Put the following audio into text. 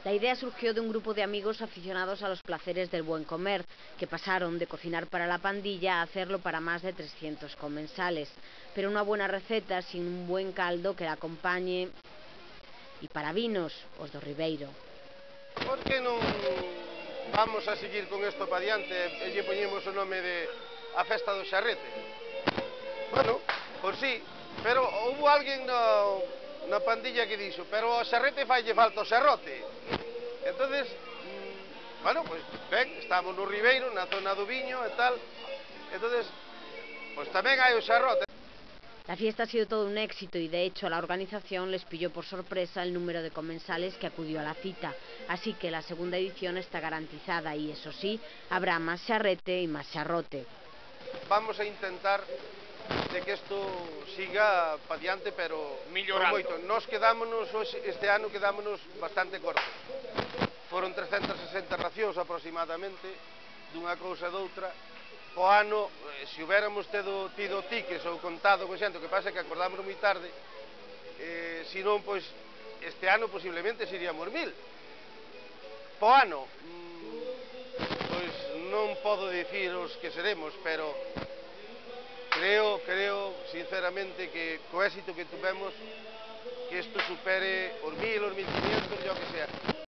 La idea surgió de un grupo de amigos aficionados a los placeres del buen comer, que pasaron de cocinar para la pandilla a hacerlo para más de 300 comensales. Pero una buena receta sin un buen caldo que la acompañe. E para vinos, os do Ribeiro. Por que non vamos a seguir con isto para diante e lle poñemos o nome de a festa do xarrete? Bueno, por si, pero houve alguén na pandilla que dixo, pero ao xarrete faille falta o xarrote. Entonces, bueno, pois ben, estamos no Ribeiro, na zona do viño e tal, entonces, pois tamén hai o xarrote. La fiesta ha sido todo un éxito y de hecho a la organización les pilló por sorpresa el número de comensales que acudió a la cita, así que la segunda edición está garantizada y eso sí, habrá más charrete y más charrote. Vamos a intentar de que isto siga para diante, pero mellorando. moito. Nos quedámonos, este ano quedámonos bastante cortos. Foron 360 racións aproximadamente, dunha cousa e doutra. O ano, se hubiéramos tido tiques ou contado con xente, o que pasa é que acordámonos moi tarde, se non, pois, este ano posiblemente seríamos 1000. Po ano, pois non podo diciros que seremos, pero creo sinceramente que co éxito que tuvemos, que isto supere os 1000, os 1500, o que sea.